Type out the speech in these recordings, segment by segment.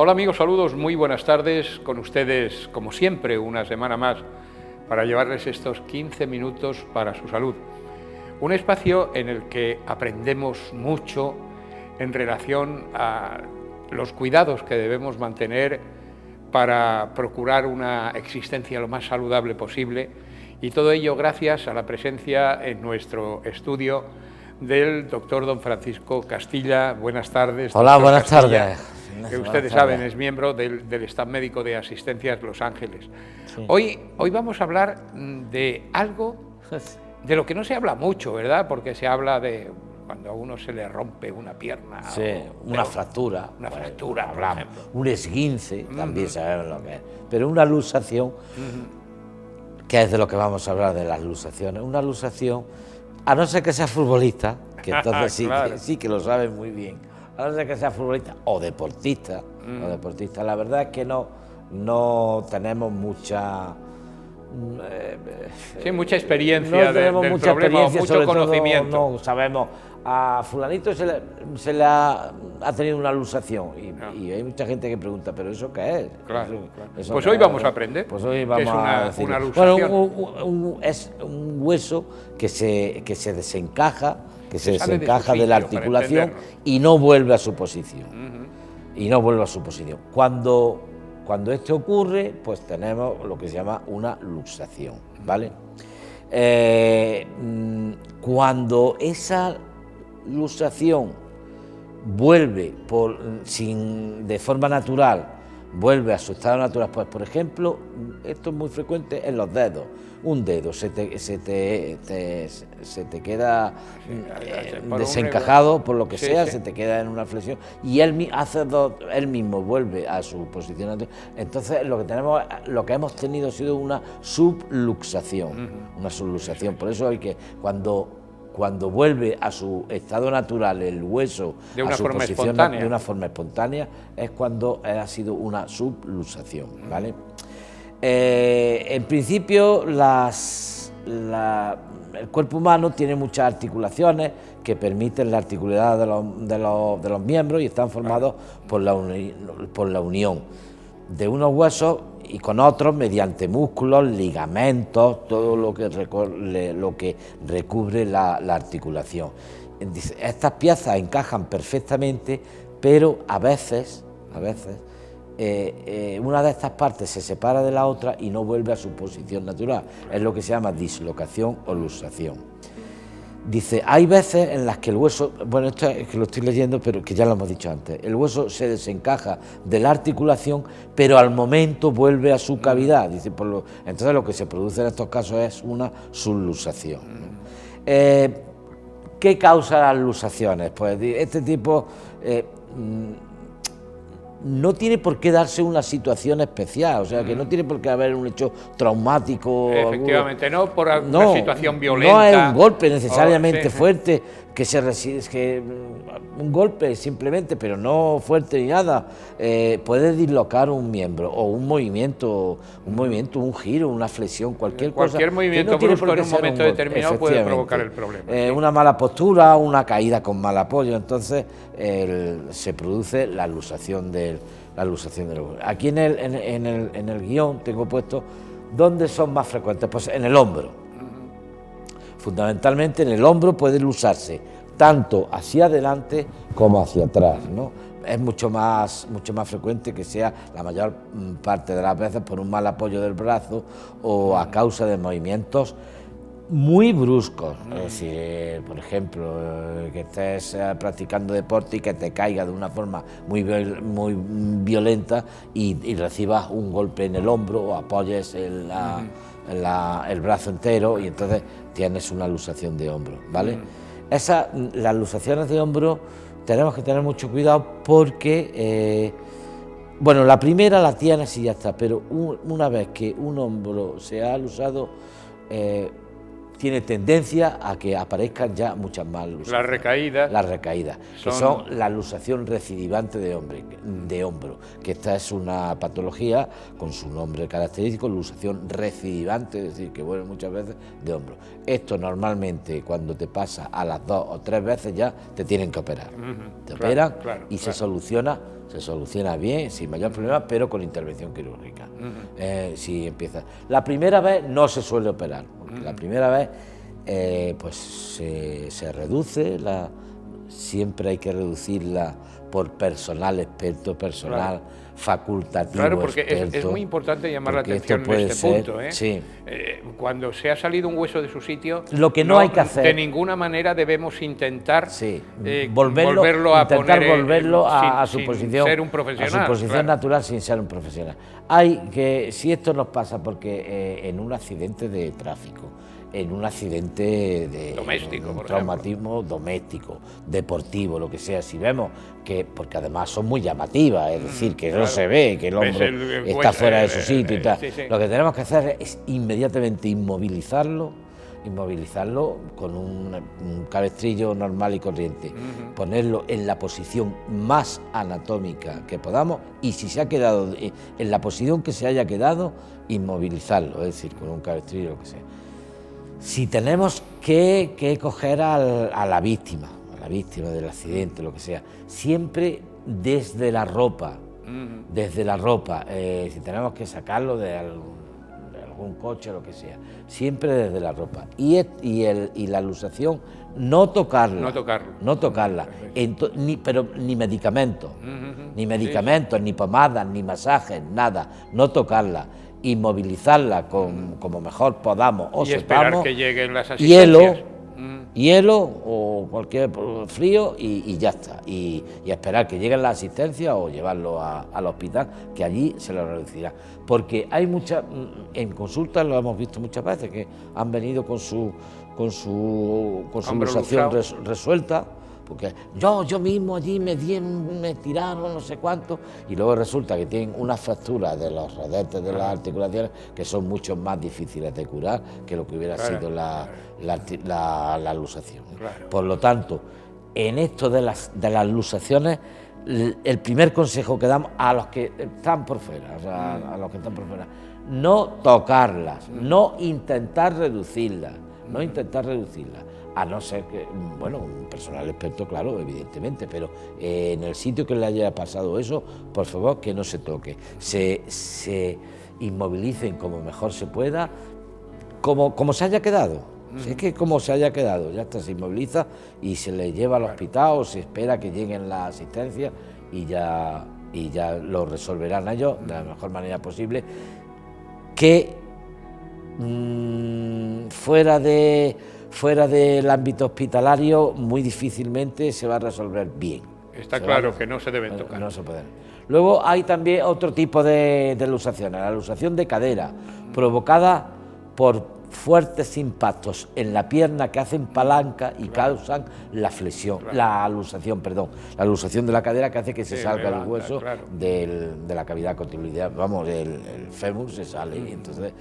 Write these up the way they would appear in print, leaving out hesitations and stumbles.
Hola amigos, saludos, muy buenas tardes con ustedes, como siempre, una semana más, para llevarles estos 15 minutos para su salud. Un espacio en el que aprendemos mucho en relación a los cuidados que debemos mantener para procurar una existencia lo más saludable posible, y todo ello gracias a la presencia en nuestro estudio del doctor don Francisco Castilla. Buenas tardes. Hola, buenas Castilla, tardes. que ustedes saben es miembro del staff médico de Asistencias Los Ángeles. Sí. Hoy vamos a hablar de algo de lo que no se habla mucho, ¿verdad? Porque se habla de cuando a uno se le rompe una pierna. Sí, una fractura. Una fractura, hablamos. Un esguince, también sabemos lo que es. Pero una luxación, que es de lo que vamos a hablar, de las luxaciones. Una luxación, a no ser que sea futbolista, que entonces sí, claro, sí que lo saben muy bien, a no ser que sea futbolista o deportista, la verdad es que no tenemos mucha... sí, mucha experiencia, no tenemos del mucha problema, experiencia, mucho conocimiento. Todo, no sabemos, a fulanito se le ha tenido una luxación y hay mucha gente que pregunta, ¿pero eso qué es? Claro, eso pues hoy vamos a aprender. Pues hoy vamos a decir, una luxación. Bueno, es un hueso que se desencaja, de la articulación y no vuelve a su posición. Y no vuelve a su posición. Cuando esto ocurre, pues tenemos lo que se llama una luxación, ¿vale? Cuando esa luxación vuelve de forma natural, vuelve a su estado natural, pues por ejemplo, esto es muy frecuente en los dedos. Un dedo se te queda desencajado por lo que sea, se te queda en una flexión y él mismo vuelve a su posición natural. Entonces lo que hemos tenido ha sido una subluxación, Por eso hay que cuando vuelve a su estado natural el hueso de una a su forma posición espontánea. De una forma espontánea, es cuando ha sido una subluxación, ¿vale? En principio el cuerpo humano tiene muchas articulaciones que permiten la articularidad de los miembros y están formados por la unión de unos huesos y con otros mediante músculos, ligamentos, todo lo que recubre la articulación. Estas piezas encajan perfectamente, pero a veces una de estas partes se separa de la otra y no vuelve a su posición natural. Es lo que se llama dislocación o luxación. Dice, hay veces en las que el hueso, bueno, esto es que lo estoy leyendo, pero que ya lo hemos dicho antes, el hueso se desencaja de la articulación, pero al momento vuelve a su cavidad. Dice, entonces lo que se produce en estos casos es una subluxación. ¿Qué causa las luxaciones? Pues este tipo... no tiene por qué darse una situación especial, o sea, que no tiene por qué haber un hecho traumático. Efectivamente, no por una situación violenta. No es un golpe necesariamente fuerte, un golpe simplemente, pero no fuerte ni nada, puede dislocar un miembro o un movimiento, un giro, una flexión, cualquier movimiento brusco en un momento determinado puede provocar el problema. Una mala postura, una caída con mal apoyo, entonces se produce la luxación del hueso. Aquí en el guión tengo puesto ¿dónde son más frecuentes? Pues en el hombro. Fundamentalmente en el hombro puede luxarse tanto hacia adelante como hacia atrás, ¿no? Es mucho más frecuente que sea la mayor parte de las veces por un mal apoyo del brazo o a causa de movimientos muy bruscos. Es decir, por ejemplo, que estés practicando deporte y que te caiga de una forma muy violenta y recibas un golpe en el hombro o apoyes el brazo entero y entonces tienes una luxación de hombro, ¿vale? Las luxaciones de hombro tenemos que tener mucho cuidado porque, bueno, la primera la tienes y ya está, pero una vez que un hombro se ha luxado, tiene tendencia a que aparezcan ya muchas más luxaciones. Las recaídas, que son la luxación recidivante de hombro, que esta es una patología con su nombre característico, luxación recidivante, es decir, que vuelve muchas veces de hombro. Esto normalmente cuando te pasa a las 2 o 3 veces ya te tienen que operar. Te operan y se soluciona bien, sin mayor problema, pero con intervención quirúrgica. Si empieza. La primera vez no se suele operar, porque la primera vez pues se reduce, siempre hay que reducirla por personal experto, facultativo. Claro, porque experto, es muy importante llamar la atención en este punto. Sí. Cuando se ha salido un hueso de su sitio, lo que no hay que hacer, de ninguna manera debemos intentar volverlo a poner a su sin posición, ser un profesional, a su posición natural sin ser un profesional. Si esto nos pasa porque en un accidente de tráfico, en un accidente de doméstico, un traumatismo doméstico, deportivo, lo que sea, si vemos que, porque además son muy llamativas, es decir, que no se ve, que el hombro está fuera de su sitio y tal, lo que tenemos que hacer es inmediatamente inmovilizarlo con un cabestrillo normal y corriente, ponerlo en la posición más anatómica que podamos, y si se ha quedado en la posición que se haya quedado, inmovilizarlo, es decir, con un cabestrillo, lo que sea. Si tenemos que coger a la víctima del accidente, lo que sea, siempre desde la ropa, si tenemos que sacarlo de algún coche, lo que sea, siempre desde la ropa. Y la luxación, no tocarla, pero ni medicamentos, ni pomadas, ni masajes, nada, no tocarla. Inmovilizarla como mejor podamos o esperar que lleguen las asistencias. Hielo o cualquier frío y ya está. Y esperar que lleguen las asistencias o llevarlo al hospital, que allí se lo reducirá. Porque hay en consultas lo hemos visto muchas veces, que han venido con su luxación resuelta. Porque yo mismo allí me tiraron no sé cuánto, y luego resulta que tienen unas fracturas de los rodetes de las articulaciones que son mucho más difíciles de curar que lo que hubiera sido la luxación. Por lo tanto, en esto de las luxaciones, el primer consejo que damos a los que están por fuera, no tocarlas, no intentar reducirlas, a no ser que, un personal experto, claro, evidentemente, pero en el sitio que le haya pasado eso, por favor, que no se toque, se inmovilicen como mejor se pueda, como se haya quedado. Es que como se haya quedado, ya está, se inmoviliza y se le lleva al hospital o se espera que lleguen las asistencias y ya lo resolverán ellos de la mejor manera posible, que fuera del ámbito hospitalario muy difícilmente se va a resolver bien. Está claro que no se deben tocar. No se pueden. Luego hay también otro tipo de luxaciones, la luxación de cadera, provocada por fuertes impactos en la pierna que hacen palanca y causan la luxación de la cadera, que hace que se salga el hueso de la cavidad contiloidea, el fémur se sale, y entonces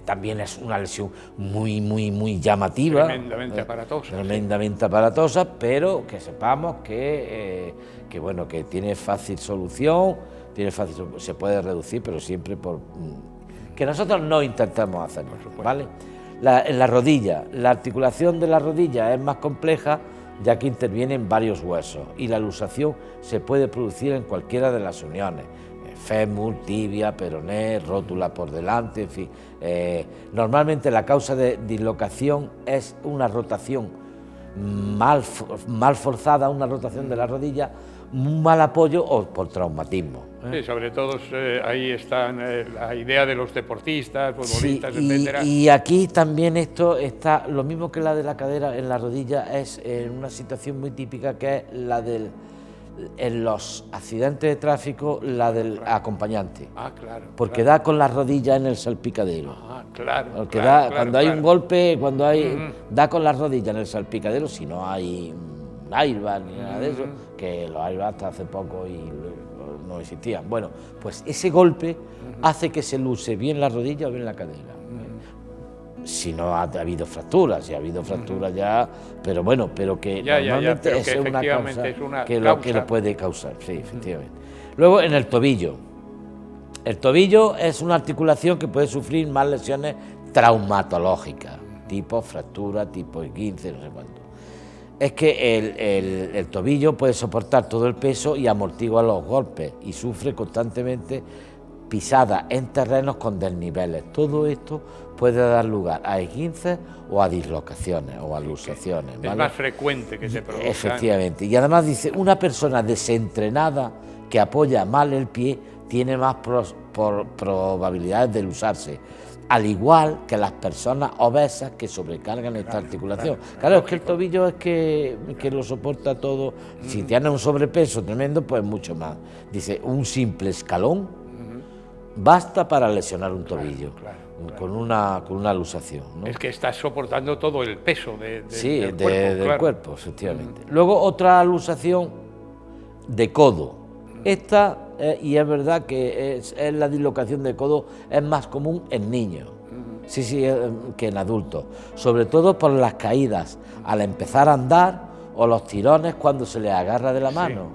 también es una lesión muy llamativa, tremendamente aparatosa, pero que sepamos que tiene fácil solución, se puede reducir, pero siempre que nosotros no intentamos hacerlo, ¿vale? En la rodilla, la articulación de la rodilla es más compleja, ya que intervienen varios huesos, y la luxación se puede producir en cualquiera de las uniones, fémur, tibia, peroné, rótula por delante, en fin. Normalmente la causa de dislocación es una rotación mal forzada, una rotación de la rodilla, un mal apoyo o por traumatismo. Sí, sobre todo ahí está la idea de los deportistas, futbolistas, etcétera. Y aquí también esto está, lo mismo que la de la cadera, en la rodilla es una situación muy típica, que es en los accidentes de tráfico, la del acompañante. Porque da con la rodilla en el salpicadero. Porque cuando hay un golpe, da con la rodilla en el salpicadero, si no hay airbag ni nada de eso, que los airbags hasta hace poco no existían. Bueno, pues ese golpe hace que se luce bien la rodilla o bien la cadera. si no ha habido fracturas, si ha habido fracturas ya, pero bueno, pero que normalmente pero es una causa que lo puede causar, sí, efectivamente. Luego en el tobillo. El tobillo es una articulación que puede sufrir más lesiones traumatológicas, tipo fractura, tipo esguince, no sé cuánto. Es que el tobillo puede soportar todo el peso y amortigua los golpes y sufre constantemente pisadas en terrenos con desniveles. Todo esto puede dar lugar a esguinces o a dislocaciones o a luxaciones, ¿vale? Es más frecuente que se produzca. Efectivamente. Y además dice, una persona desentrenada que apoya mal el pie tiene más probabilidades de luxarse, al igual que las personas obesas que sobrecargan esta articulación. Claro, es que el tobillo es que lo soporta todo. Si tiene un sobrepeso tremendo, pues mucho más. Dice, un simple escalón basta para lesionar un tobillo, con una luxación, ¿no? Es que está soportando todo el peso del cuerpo, efectivamente. Luego otra luxación de codo. Esta, y es verdad que es la dislocación de codo, es más común en niños, sí, que en adultos, sobre todo por las caídas al empezar a andar o los tirones cuando se les agarra de la mano.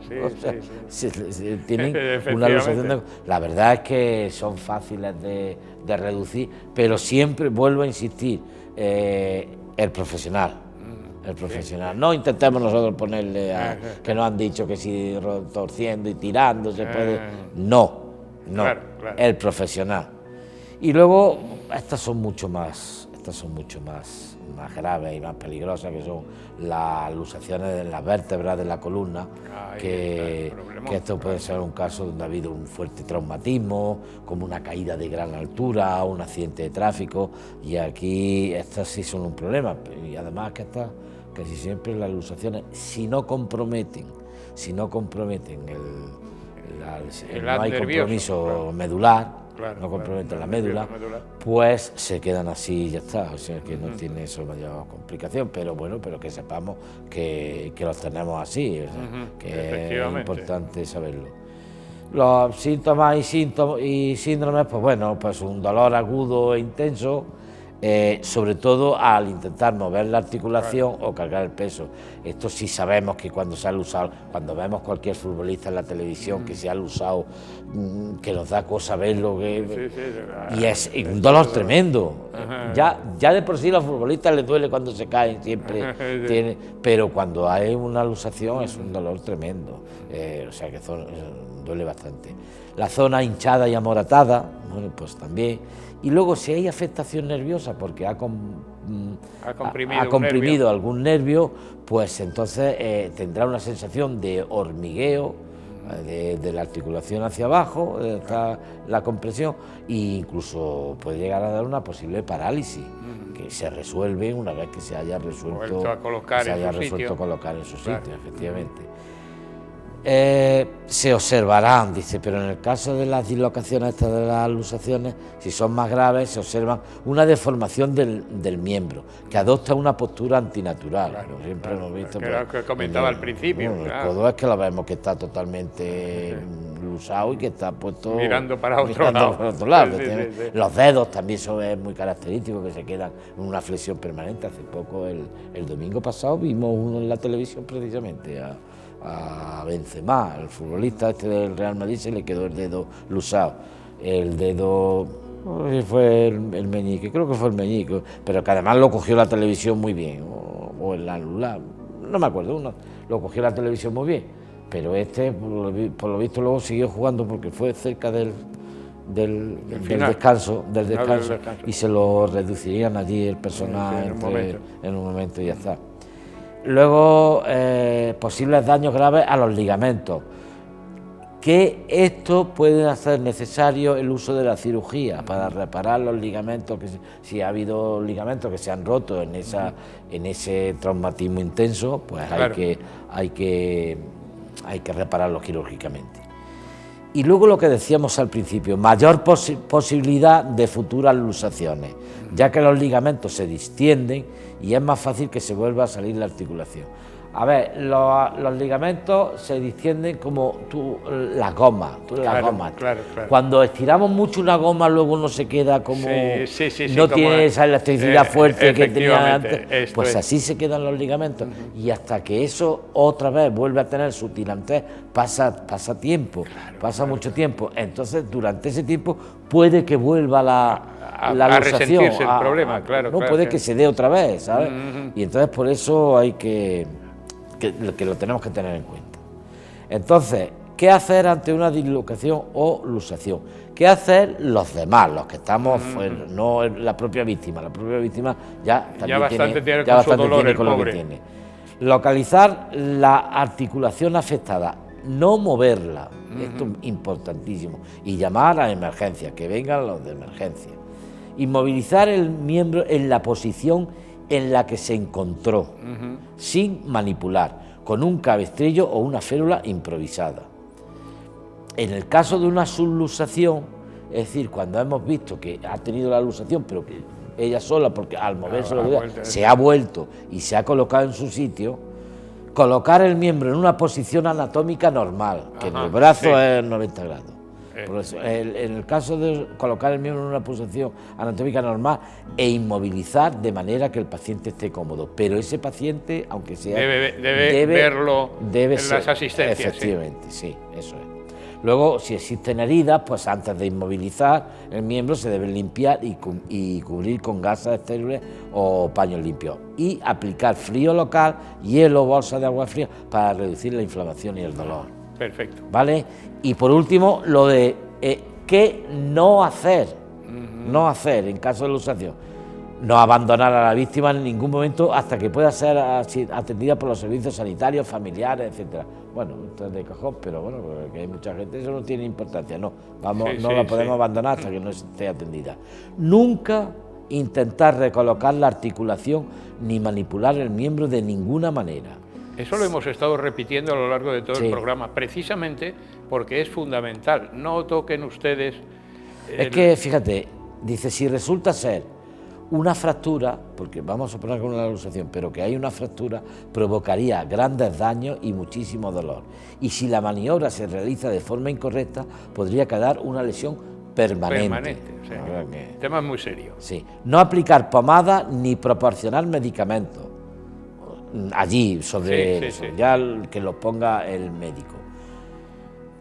Tienen una luxación de... La verdad es que son fáciles de reducir, pero siempre vuelvo a insistir, el profesional. El profesional. No intentemos nosotros ponerle a que nos han dicho que si torciendo y tirando se puede. No, claro. El profesional. Y luego estas son mucho más graves y más peligrosas, que son las luxaciones de las vértebras de la columna, que esto puede ser un caso donde ha habido un fuerte traumatismo, como una caída de gran altura, un accidente de tráfico, y aquí estas sí son un problema. Y además que estas casi siempre las luxaciones, si no comprometen no hay compromiso medular, no comprometen la médula, pues se quedan así y ya está. O sea que no tiene eso mayor complicación, pero bueno, pero que sepamos que los tenemos así, o sea, que es importante saberlo. Los síntomas y síndromes, pues bueno, pues un dolor agudo e intenso, sobre todo al intentar mover la articulación o cargar el peso. Esto sí sabemos que cuando se ha luxado, cuando vemos cualquier futbolista en la televisión que se ha luxado, que nos da cosa verlo, y es un dolor tremendo. Ya de por sí a los futbolistas les duele cuando se caen, siempre tiene, pero cuando hay una luxación es un dolor tremendo, o sea que duele bastante. La zona hinchada y amoratada, bueno, pues también. Y luego si hay afectación nerviosa porque ha comprimido algún nervio, pues entonces tendrá una sensación de hormigueo de la articulación hacia abajo, está la compresión, e incluso puede llegar a dar una posible parálisis, que se resuelve una vez que se haya resuelto colocar en su sitio, efectivamente. Se observarán, dice, pero en el caso de las dislocaciones estas de las luxaciones, si son más graves, se observa una deformación del miembro, que adopta una postura antinatural. Siempre hemos visto, que comentaba al principio. El codo es que lo vemos que está totalmente luxado y que está puesto mirando para otro lado. Los dedos también es muy característico, que se quedan en una flexión permanente. Hace poco, el domingo pasado, vimos uno en la televisión precisamente a Benzema, el futbolista este del Real Madrid, se le quedó el dedo luxado. El dedo fue el meñique, creo que fue el meñique, pero que además lo cogió la televisión muy bien, o el anular, no me acuerdo, lo cogió la televisión muy bien, pero este por lo visto luego siguió jugando porque fue cerca del descanso, y se lo reducirían allí el personal en un momento y ya está. Luego, posibles daños graves a los ligamentos, que esto puede hacer necesario el uso de la cirugía para reparar los ligamentos, si ha habido ligamentos que se han roto en ese traumatismo intenso, pues hay que repararlos quirúrgicamente. Y luego lo que decíamos al principio, mayor posibilidad de futuras luxaciones, ya que los ligamentos se distienden y es más fácil que se vuelva a salir la articulación. A ver, los ligamentos se distienden como las gomas. Claro. Cuando estiramos mucho una goma, luego no se queda como... no como tiene esa elasticidad fuerte que tenía antes. Pues es. así se quedan los ligamentos. Y hasta que eso otra vez vuelve a tener su tirantez, pasa tiempo, pasa mucho tiempo. Entonces, durante ese tiempo, puede que vuelva la luxación. Resentirse el problema, puede que se dé otra vez, ¿sabes? Y entonces por eso hay que lo tenemos que tener en cuenta. Entonces, ¿qué hacer ante una dislocación o luxación? ¿Qué hacer los demás, los que estamos, no la propia víctima? La propia víctima ya bastante tiene con lo que tiene. Localizar la articulación afectada, no moverla, esto es importantísimo, y llamar a emergencias, que vengan los de emergencia. Inmovilizar el miembro en la posición en la que se encontró, sin manipular, con un cabestrillo o una férula improvisada. En el caso de una subluxación, es decir, cuando hemos visto que ha tenido la luxación, pero que ella sola, porque al moverse se ha vuelto y se ha colocado en su sitio, colocar el miembro en una posición anatómica normal, que en el brazo es 90 grados. Por eso, en el caso de colocar el miembro en una posición anatómica normal e inmovilizar de manera que el paciente esté cómodo, pero ese paciente, aunque sea... Debe verlo en las asistencias. Efectivamente, sí, eso es. Luego, si existen heridas, pues antes de inmovilizar el miembro se debe limpiar y cubrir con gasas estériles o paños limpios. Y aplicar frío local, hielo, bolsa de agua fría, para reducir la inflamación y el dolor. Perfecto. ¿Vale? Y por último, lo de qué no hacer. No hacer en caso de luxación. No abandonar a la víctima en ningún momento hasta que pueda ser atendida por los servicios sanitarios, familiares, etcétera. Bueno, esto es de cajón, pero bueno, porque hay mucha gente, eso no tiene importancia, no la podemos abandonar hasta que no esté atendida. Nunca intentar recolocar la articulación ni manipular el miembro de ninguna manera. Eso lo hemos estado repitiendo a lo largo de todo el programa, precisamente porque es fundamental. No toquen ustedes... Es que, fíjate, dice, si resulta ser una fractura, porque vamos a poner con una luxación, pero que hay una fractura, provocaría grandes daños y muchísimo dolor. Y si la maniobra se realiza de forma incorrecta, podría quedar una lesión permanente. Sí. El tema es muy serio. Sí. No aplicar pomada ni proporcionar medicamentos allí, sobre eso, ya que lo ponga el médico.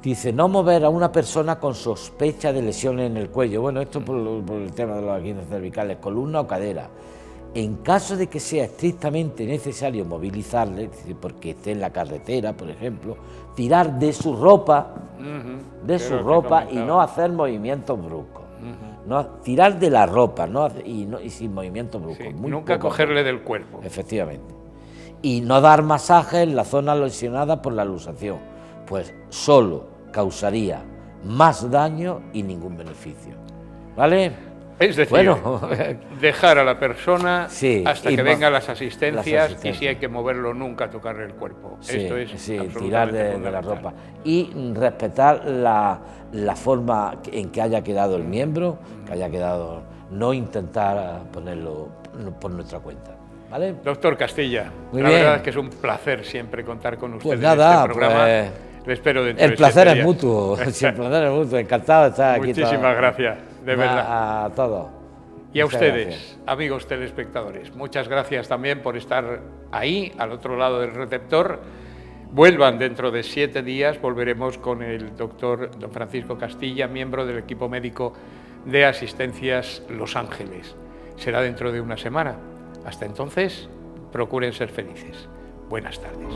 Dice, no mover a una persona con sospecha de lesiones en el cuello. Bueno, esto por el tema de los aquilines cervicales, columna o cadera. En caso de que sea estrictamente necesario movilizarle, porque esté en la carretera, por ejemplo, tirar de su ropa, y no hacer movimientos bruscos. No, tirar de la ropa y sin movimientos bruscos. Sí, nunca cogerle del cuerpo. Efectivamente. Y no dar masajes en la zona lesionada por la luxación, pues solo causaría más daño y ningún beneficio. ¿Vale? Es decir, dejar a la persona hasta que vengan las asistencias, y si hay que moverlo, nunca tocarle el cuerpo. Esto es tirar de la ropa. Y respetar la forma en que haya quedado el miembro, no intentar ponerlo por nuestra cuenta. ¿Vale? Doctor Castilla, Muy la bien. verdad es que es un placer siempre contar con usted Pues nada, en este programa. Le espero dentro el de placer 7 es días. mutuo, sí, el placer es mutuo, encantado de estar aquí. Muchísimas gracias, de verdad. A todos. Y a Muchas ustedes, gracias. amigos telespectadores, muchas gracias también por estar ahí, al otro lado del receptor. Vuelvan dentro de 7 días, volveremos con el doctor don Francisco Castilla, miembro del equipo médico de Asistencias Los Ángeles. Será dentro de una semana. Hasta entonces, procuren ser felices. Buenas tardes.